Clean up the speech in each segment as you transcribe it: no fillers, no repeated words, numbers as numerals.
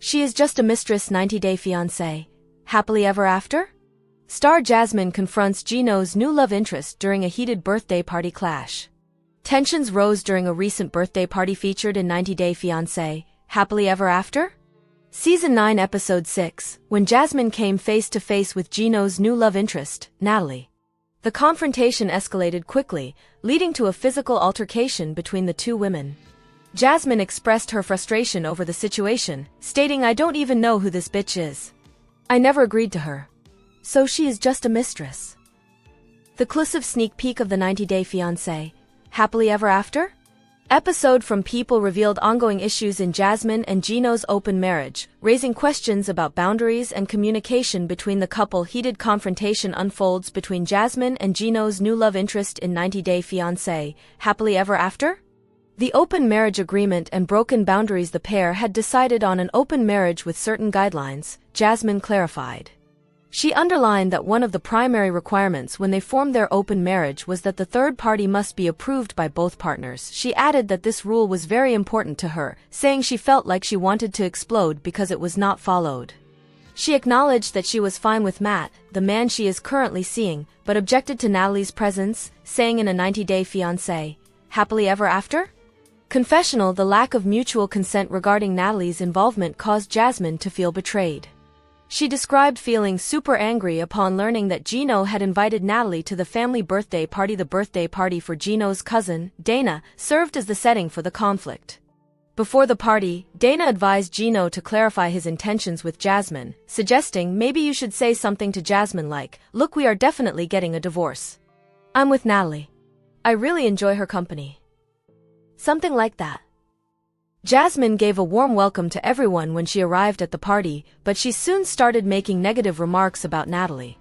She is just a mistress. 90-Day Fiancé. Happily ever after? Star Jasmine confronts Gino's new love interest during a heated birthday party clash. Tensions rose during a recent birthday party featured in 90-Day Fiancé. Happily ever after? Season 9 Episode 6, when Jasmine came face to face with Gino's new love interest, Natalie. The confrontation escalated quickly, leading to a physical altercation between the two women. Jasmine expressed her frustration over the situation, stating, "I don't even know who this bitch is. I never agreed to her. So she is just a mistress." The exclusive sneak peek of the 90-Day Fiancé. Happily ever after? Episode from People revealed ongoing issues in Jasmine and Gino's open marriage, raising questions about boundaries and communication between the couple. Heated confrontation unfolds between Jasmine and Gino's new love interest in 90-Day Fiancé. Happily ever after? The open marriage agreement and broken boundaries. The pair had decided on an open marriage with certain guidelines, Jasmine clarified. She underlined that one of the primary requirements when they formed their open marriage was that the third party must be approved by both partners. She added that this rule was very important to her, saying she felt like she wanted to explode because it was not followed. She acknowledged that she was fine with Matt, the man she is currently seeing, but objected to Natalie's presence, saying in a 90-Day Fiancé, happily ever after? Confessional. The lack of mutual consent regarding Natalie's involvement caused Jasmine to feel betrayed. She described feeling super angry upon learning that Gino had invited Natalie to the family birthday party. The birthday party for Gino's cousin, Dana, served as the setting for the conflict. Before the party, Dana advised Gino to clarify his intentions with Jasmine, suggesting maybe you should say something to Jasmine like, "Look, we are definitely getting a divorce. I'm with Natalie. I really enjoy her company." Something like that. Jasmine gave a warm welcome to everyone when she arrived at the party, but she soon started making negative remarks about Natalie.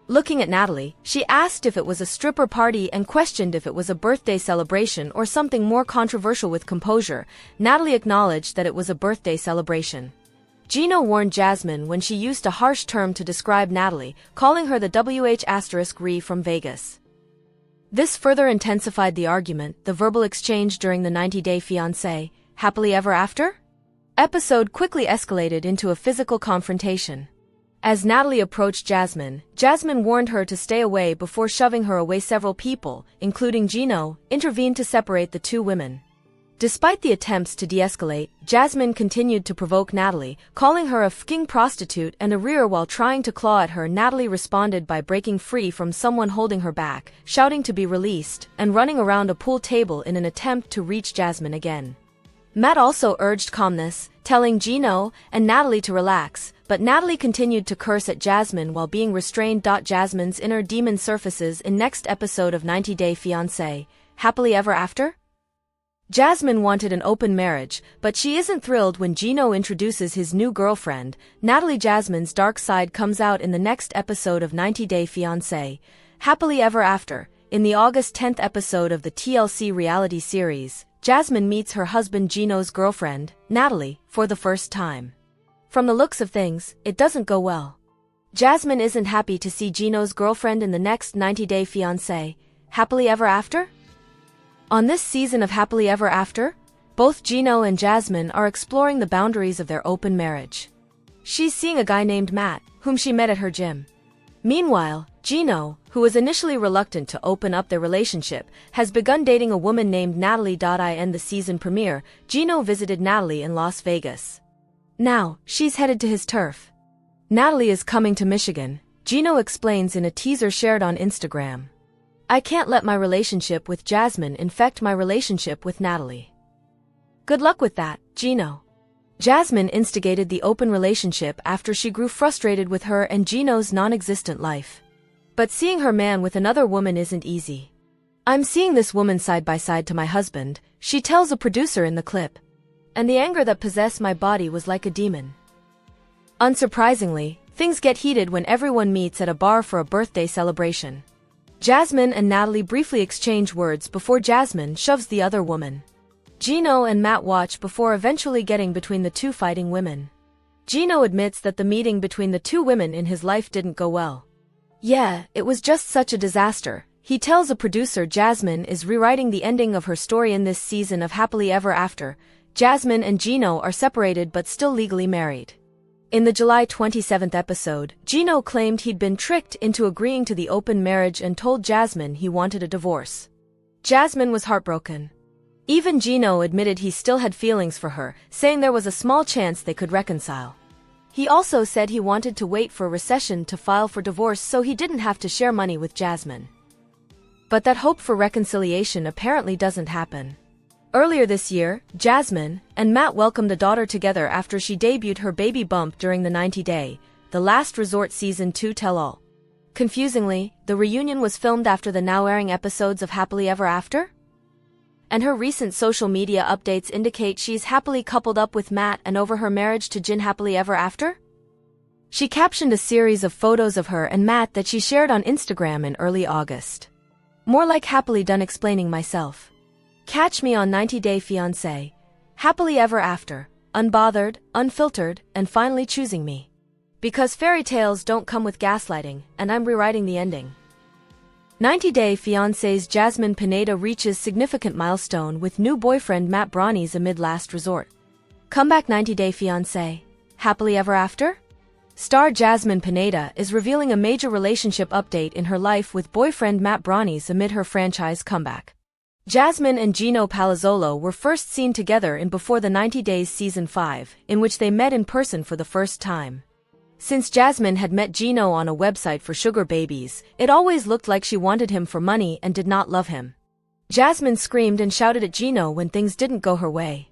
Looking at Natalie, she asked if it was a stripper party and questioned if it was a birthday celebration or something more controversial. With composure, Natalie acknowledged that it was a birthday celebration. Gino warned Jasmine when she used a harsh term to describe Natalie, calling her the WH*re from Vegas. This further intensified the argument. The verbal exchange during the 90-Day Fiancé. Happily ever after? Episode quickly escalated into a physical confrontation. As Natalie approached Jasmine, Jasmine warned her to stay away before shoving her away. Several people, including Gino, intervened to separate the two women. Despite the attempts to de-escalate, Jasmine continued to provoke Natalie, calling her a fucking prostitute and a rear while trying to claw at her. Natalie responded by breaking free from someone holding her back, shouting to be released, and running around a pool table in an attempt to reach Jasmine again. Matt also urged calmness, telling Gino and Natalie to relax, but Natalie continued to curse at Jasmine while being restrained. Jasmine's inner demon surfaces in next episode of 90-Day Fiancé. Happily ever after? Jasmine wanted an open marriage, but she isn't thrilled when Gino introduces his new girlfriend, Natalie. Jasmine's dark side comes out in the next episode of 90-Day Fiancé. Happily ever after. In the August 10th episode of the TLC reality series, Jasmine meets her husband Gino's girlfriend, Natalie, for the first time. From the looks of things, it doesn't go well. Jasmine isn't happy to see Gino's girlfriend in the next 90-Day Fiancé. Happily ever after? On this season of Happily Ever After, both Gino and Jasmine are exploring the boundaries of their open marriage. She's seeing a guy named Matt, whom she met at her gym. Meanwhile, Gino, who was initially reluctant to open up their relationship, has begun dating a woman named Natalie. In the season premiere, Gino visited Natalie in Las Vegas. Now, she's headed to his turf. Natalie is coming to Michigan, Gino explains in a teaser shared on Instagram. "I can't let my relationship with Jasmine infect my relationship with Natalie. Good luck with that, Gino." Jasmine instigated the open relationship after she grew frustrated with her and Gino's non-existent life. But seeing her man with another woman isn't easy. "I'm seeing this woman side by side to my husband," she tells a producer in the clip. "And the anger that possessed my body was like a demon." Unsurprisingly, things get heated when everyone meets at a bar for a birthday celebration. Jasmine and Natalie briefly exchange words before Jasmine shoves the other woman. Gino and Matt watch before eventually getting between the two fighting women. Gino admits that the meeting between the two women in his life didn't go well. "Yeah, it was just such a disaster," he tells a producer. Jasmine is rewriting the ending of her story in this season of Happily Ever After. Jasmine and Gino are separated but still legally married. In the July 27th episode, Gino claimed he'd been tricked into agreeing to the open marriage and told Jasmine he wanted a divorce. Jasmine was heartbroken. Even Gino admitted he still had feelings for her, saying there was a small chance they could reconcile. He also said he wanted to wait for a recession to file for divorce so he didn't have to share money with Jasmine. But that hope for reconciliation apparently doesn't happen. Earlier this year, Jasmine and Matt welcomed a daughter together after she debuted her baby bump during the 90-day, The Last Resort Season 2 tell-all. Confusingly, the reunion was filmed after the now-airing episodes of Happily Ever After? And her recent social media updates indicate she's happily coupled up with Matt and over her marriage to Jin happily ever after? She captioned a series of photos of her and Matt that she shared on Instagram in early August. More like happily done explaining myself. Catch me on 90 Day Fiancé, happily ever after, unbothered, unfiltered, and finally choosing me. Because fairy tales don't come with gaslighting, and I'm rewriting the ending. 90 Day Fiancé's Jasmine Pineda reaches significant milestone with new boyfriend Matt Brownies amid last resort. Comeback 90 Day Fiancé, happily ever after? Star Jasmine Pineda is revealing a major relationship update in her life with boyfriend Matt Brownies amid her franchise comeback. Jasmine and Gino Palazzolo were first seen together in Before the 90 Days Season 5, in which they met in person for the first time. Since Jasmine had met Gino on a website for sugar babies, it always looked like she wanted him for money and did not love him. Jasmine screamed and shouted at Gino when things didn't go her way.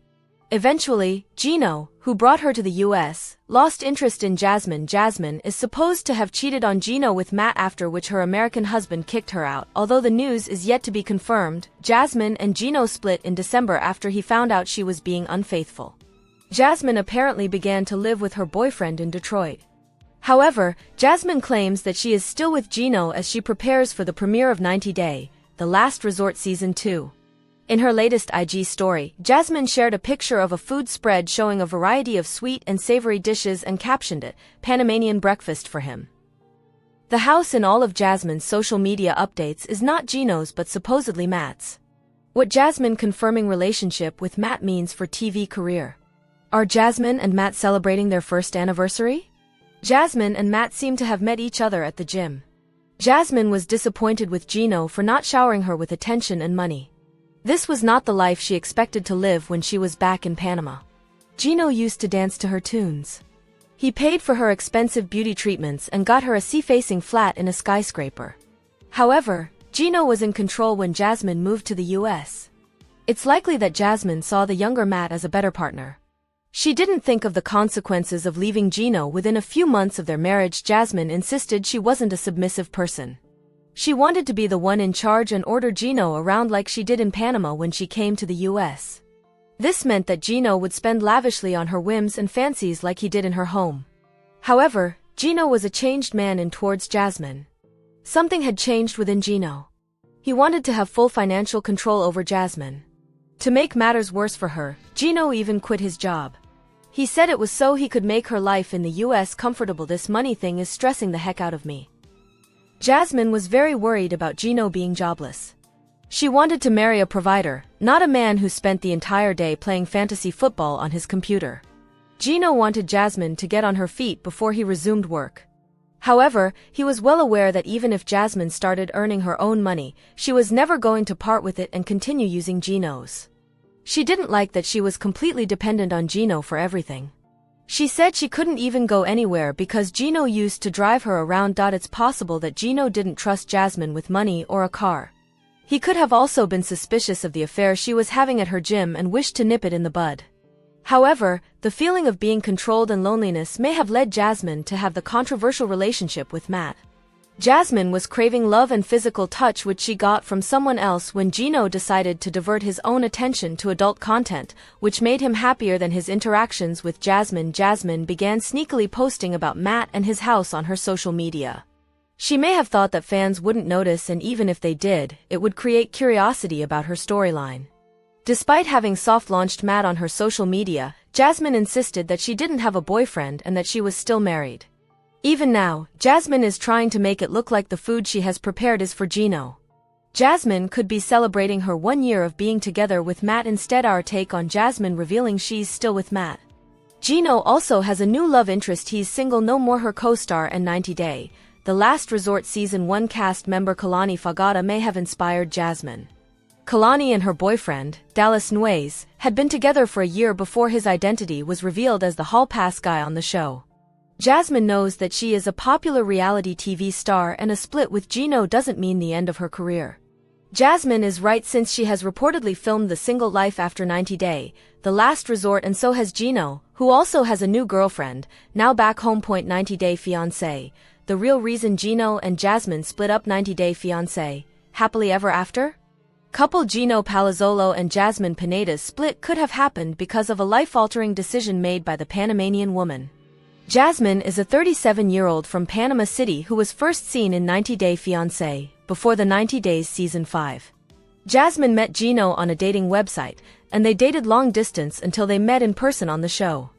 Eventually, Gino, who brought her to the US, lost interest in Jasmine. Jasmine is supposed to have cheated on Gino with Matt, after which her American husband kicked her out. Although the news is yet to be confirmed, Jasmine and Gino split in December after he found out she was being unfaithful. Jasmine apparently began to live with her boyfriend in Detroit. However, Jasmine claims that she is still with Gino as she prepares for the premiere of 90 Day, The Last Resort Season 2. In her latest IG story, Jasmine shared a picture of a food spread showing a variety of sweet and savory dishes and captioned it, "Panamanian breakfast for him." The house in all of Jasmine's social media updates is not Gino's but supposedly Matt's. What Jasmine confirming relationship with Matt means for TV career. Are Jasmine and Matt celebrating their first anniversary? Jasmine and Matt seem to have met each other at the gym. Jasmine was disappointed with Gino for not showering her with attention and money. This was not the life she expected to live when she was back in Panama. Gino used to dance to her tunes. He paid for her expensive beauty treatments and got her a sea-facing flat in a skyscraper. However, Gino was in control when Jasmine moved to the US. It's likely that Jasmine saw the younger Matt as a better partner. She didn't think of the consequences of leaving Gino within a few months of their marriage. Jasmine insisted she wasn't a submissive person. She wanted to be the one in charge and order Gino around like she did in Panama when she came to the US. This meant that Gino would spend lavishly on her whims and fancies like he did in her home. However, Gino was a changed man in towards Jasmine. Something had changed within Gino. He wanted to have full financial control over Jasmine. To make matters worse for her, Gino even quit his job. He said it was so he could make her life in the US comfortable. "This money thing is stressing the heck out of me." Jasmine was very worried about Gino being jobless. She wanted to marry a provider, not a man who spent the entire day playing fantasy football on his computer. Gino wanted Jasmine to get on her feet before he resumed work. However, he was well aware that even if Jasmine started earning her own money, she was never going to part with it and continue using Gino's. She didn't like that she was completely dependent on Gino for everything. She said she couldn't even go anywhere because Gino used to drive her around. It's possible that Gino didn't trust Jasmine with money or a car. He could have also been suspicious of the affair she was having at her gym and wished to nip it in the bud. However, the feeling of being controlled and loneliness may have led Jasmine to have the controversial relationship with Matt. Jasmine was craving love and physical touch, which she got from someone else when Gino decided to divert his own attention to adult content, which made him happier than his interactions with Jasmine. Jasmine began sneakily posting about Matt and his house on her social media. She may have thought that fans wouldn't notice, and even if they did, it would create curiosity about her storyline. Despite having soft-launched Matt on her social media, Jasmine insisted that she didn't have a boyfriend and that she was still married. Even now, Jasmine is trying to make it look like the food she has prepared is for Gino. Jasmine could be celebrating her 1 year of being together with Matt. Instead, our take on Jasmine revealing she's still with Matt. Gino also has a new love interest. He's single no more. Her co-star and 90 Day, The Last Resort Season 1 cast member Kalani Fagata may have inspired Jasmine. Kalani and her boyfriend, Dallas Nuez, had been together for a year before his identity was revealed as the hall pass guy on the show. Jasmine knows that she is a popular reality TV star, and a split with Gino doesn't mean the end of her career. Jasmine is right, since she has reportedly filmed The Single Life after 90 Day, The Last Resort, and so has Gino, who also has a new girlfriend, now back home. 90 Day Fiancé, the real reason Gino and Jasmine split up. 90 Day Fiancé, happily ever after? Couple Gino Palazzolo and Jasmine Pineda's split could have happened because of a life-altering decision made by the Panamanian woman. Jasmine is a 37-year-old from Panama City who was first seen in 90 Day Fiancé, before the 90 Days Season 5. Jasmine met Gino on a dating website, and they dated long distance until they met in person on the show.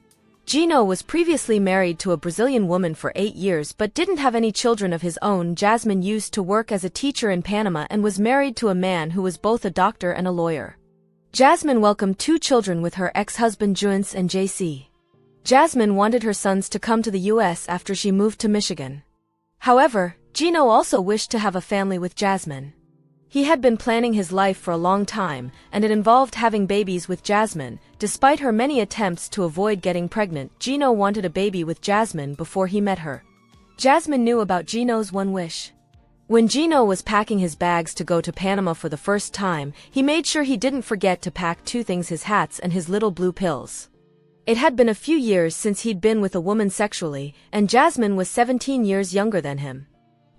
Gino was previously married to a Brazilian woman for 8 years but didn't have any children of his own. Jasmine used to work as a teacher in Panama and was married to a man who was both a doctor and a lawyer. Jasmine welcomed 2 children with her ex-husband Juance and JC. Jasmine wanted her sons to come to the US after she moved to Michigan. However, Gino also wished to have a family with Jasmine. He had been planning his life for a long time, and it involved having babies with Jasmine. Despite her many attempts to avoid getting pregnant, Gino wanted a baby with Jasmine before he met her. Jasmine knew about Gino's one wish. When Gino was packing his bags to go to Panama for the first time, he made sure he didn't forget to pack 2 things: his hats and his little blue pills. It had been a few years since he'd been with a woman sexually, and Jasmine was 17 years younger than him.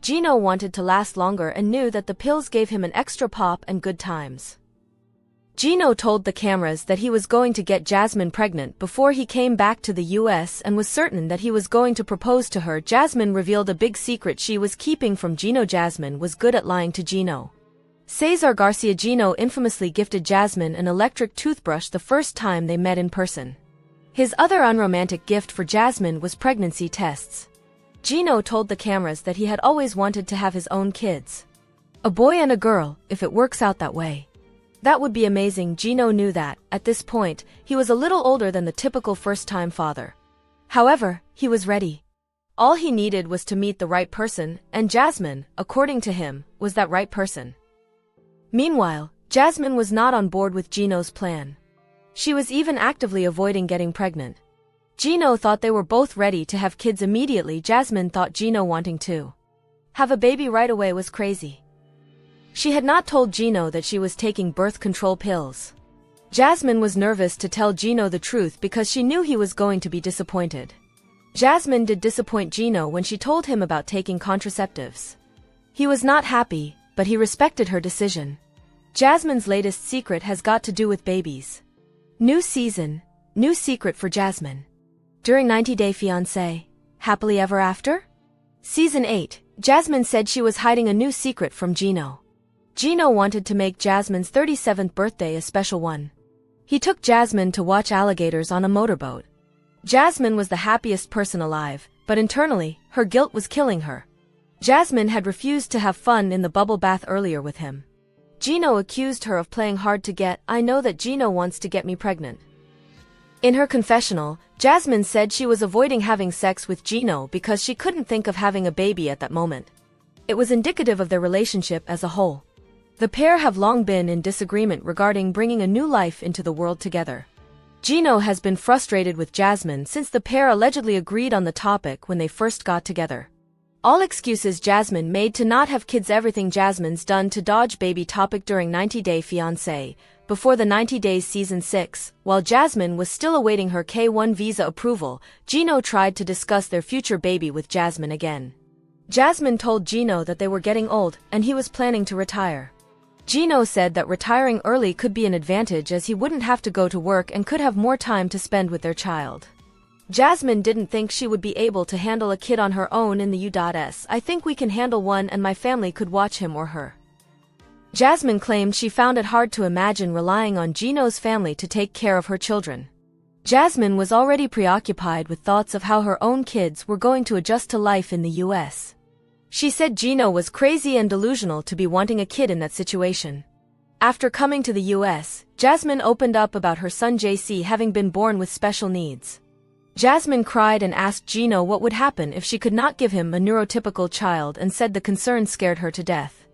Gino wanted to last longer and knew that the pills gave him an extra pop and good times. Gino told the cameras that he was going to get Jasmine pregnant before he came back to the US and was certain that he was going to propose to her. Jasmine revealed a big secret she was keeping from Gino. Jasmine was good at lying to Gino. Cesar Garcia. Gino infamously gifted Jasmine an electric toothbrush the first time they met in person. His other unromantic gift for Jasmine was pregnancy tests. Gino told the cameras that he had always wanted to have his own kids. A boy and a girl, if it works out that way. That would be amazing. Gino knew that, at this point, he was a little older than the typical first-time father. However, he was ready. All he needed was to meet the right person, and Jasmine, according to him, was that right person. Meanwhile, Jasmine was not on board with Gino's plan. She was even actively avoiding getting pregnant. Gino thought they were both ready to have kids immediately. Jasmine thought Gino wanting to have a baby right away was crazy. She had not told Gino that she was taking birth control pills. Jasmine was nervous to tell Gino the truth because she knew he was going to be disappointed. Jasmine did disappoint Gino when she told him about taking contraceptives. He was not happy, but he respected her decision. Jasmine's latest secret has got to do with babies. New season, new secret for Jasmine. During 90 Day Fiancé, happily ever after? Season 8, Jasmine said she was hiding a new secret from Gino. Gino wanted to make Jasmine's 37th birthday a special one. He took Jasmine to watch alligators on a motorboat. Jasmine was the happiest person alive, but internally, her guilt was killing her. Jasmine had refused to have fun in the bubble bath earlier with him. Gino accused her of playing hard to get. I know that Gino wants to get me pregnant. In her confessional, Jasmine said she was avoiding having sex with Gino because she couldn't think of having a baby at that moment. It was indicative of their relationship as a whole. The pair have long been in disagreement regarding bringing a new life into the world together. Gino has been frustrated with Jasmine since the pair allegedly agreed on the topic when they first got together. All excuses Jasmine made to not have kids. Everything Jasmine's done to dodge baby topic during 90 Day Fiancé. Before the 90 Days Season 6, while Jasmine was still awaiting her K-1 visa approval, Gino tried to discuss their future baby with Jasmine again. Jasmine told Gino that they were getting old and he was planning to retire. Gino said that retiring early could be an advantage as he wouldn't have to go to work and could have more time to spend with their child. Jasmine didn't think she would be able to handle a kid on her own in the U.S. I think we can handle one and my family could watch him or her. Jasmine claimed she found it hard to imagine relying on Gino's family to take care of her children. Jasmine was already preoccupied with thoughts of how her own kids were going to adjust to life in the U.S. She said Gino was crazy and delusional to be wanting a kid in that situation. After coming to the US, Jasmine opened up about her son JC having been born with special needs. Jasmine cried and asked Gino what would happen if she could not give him a neurotypical child and said the concern scared her to death.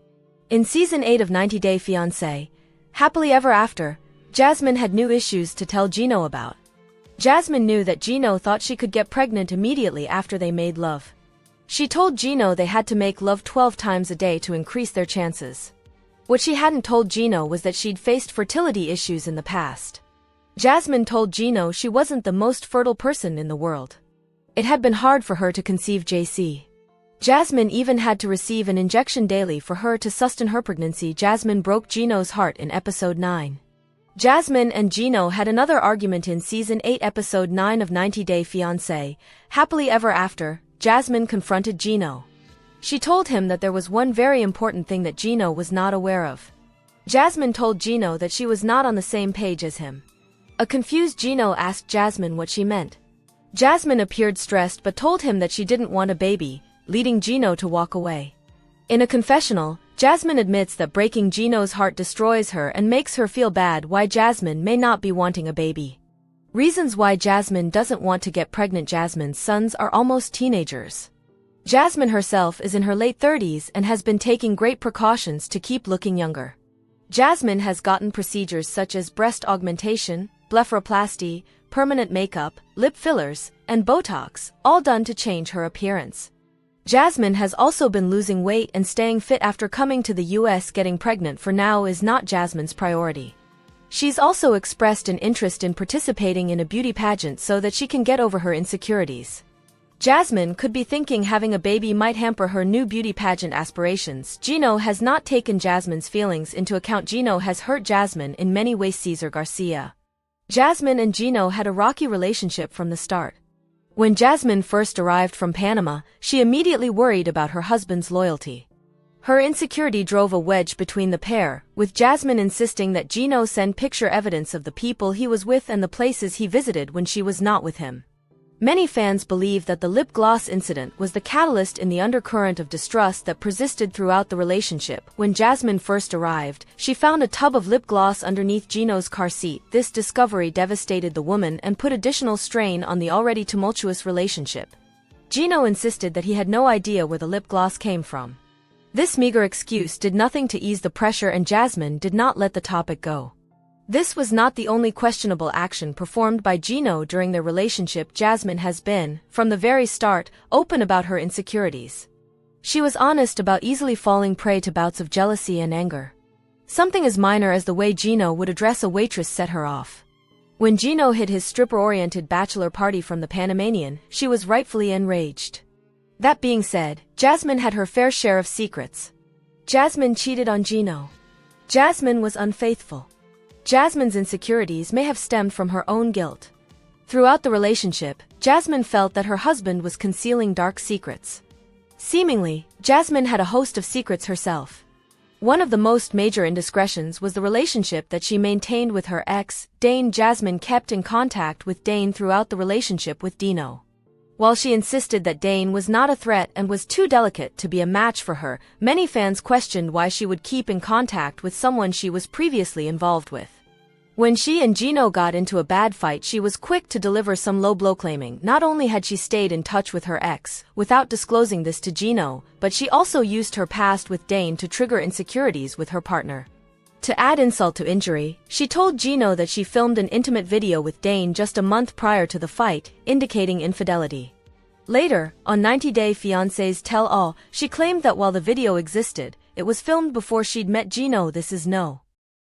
In Season 8 of 90 Day Fiancé, Happily Ever After, Jasmine had new issues to tell Gino about. Jasmine knew that Gino thought she could get pregnant immediately after they made love. She told Gino they had to make love 12 times a day to increase their chances. What she hadn't told Gino was that she'd faced fertility issues in the past. Jasmine told Gino she wasn't the most fertile person in the world. It had been hard for her to conceive JC. Jasmine even had to receive an injection daily for her to sustain her pregnancy. Jasmine broke Gino's heart in episode 9. Jasmine and Gino had another argument in Season 8 episode 9 of 90 Day Fiancé, Happily Ever After. Jasmine confronted Gino. She told him that there was one very important thing that Gino was not aware of. Jasmine told Gino that she was not on the same page as him. A confused Gino asked Jasmine what she meant. Jasmine appeared stressed but told him that she didn't want a baby, leading Gino to walk away. In a confessional, Jasmine admits that breaking Gino's heart destroys her and makes her feel bad why Jasmine may not be wanting a baby. Reasons why Jasmine doesn't want to get pregnant. Jasmine's sons are almost teenagers. Jasmine herself is in her late 30s and has been taking great precautions to keep looking younger. Jasmine has gotten procedures such as breast augmentation, blepharoplasty, permanent makeup, lip fillers, and Botox, all done to change her appearance. Jasmine has also been losing weight and staying fit after coming to the US. Getting pregnant for now is not Jasmine's priority. She's also expressed an interest in participating in a beauty pageant so that she can get over her insecurities. Jasmine could be thinking having a baby might hamper her new beauty pageant aspirations. Gino has not taken Jasmine's feelings into account. Gino has hurt Jasmine in many ways. Cesar Garcia. Jasmine and Gino had a rocky relationship from the start. When Jasmine first arrived from Panama, she immediately worried about her husband's loyalty. Her insecurity drove a wedge between the pair, with Jasmine insisting that Gino send picture evidence of the people he was with and the places he visited when she was not with him. Many fans believe that the lip gloss incident was the catalyst in the undercurrent of distrust that persisted throughout the relationship. When Jasmine first arrived, she found a tub of lip gloss underneath Gino's car seat. This discovery devastated the woman and put additional strain on the already tumultuous relationship. Gino insisted that he had no idea where the lip gloss came from. This meager excuse did nothing to ease the pressure, and Jasmine did not let the topic go. This was not the only questionable action performed by Gino during their relationship. Jasmine has been, from the very start, open about her insecurities. She was honest about easily falling prey to bouts of jealousy and anger. Something as minor as the way Gino would address a waitress set her off. When Gino hid his stripper-oriented bachelor party from the Panamanian, she was rightfully enraged. That being said, Jasmine had her fair share of secrets. Jasmine cheated on Gino. Jasmine was unfaithful. Jasmine's insecurities may have stemmed from her own guilt. Throughout the relationship, Jasmine felt that her husband was concealing dark secrets. Seemingly, Jasmine had a host of secrets herself. One of the most major indiscretions was the relationship that she maintained with her ex, Dane. Jasmine kept in contact with Dane throughout the relationship with Gino. While she insisted that Dane was not a threat and was too delicate to be a match for her, many fans questioned why she would keep in contact with someone she was previously involved with. When she and Gino got into a bad fight, she was quick to deliver some low blow, claiming not only had she stayed in touch with her ex, without disclosing this to Gino, but she also used her past with Dane to trigger insecurities with her partner. To add insult to injury, she told Gino that she filmed an intimate video with Dane just a month prior to the fight, indicating infidelity. Later, on 90 Day Fiancé's Tell All, she claimed that while the video existed, it was filmed before she'd met Gino. This is no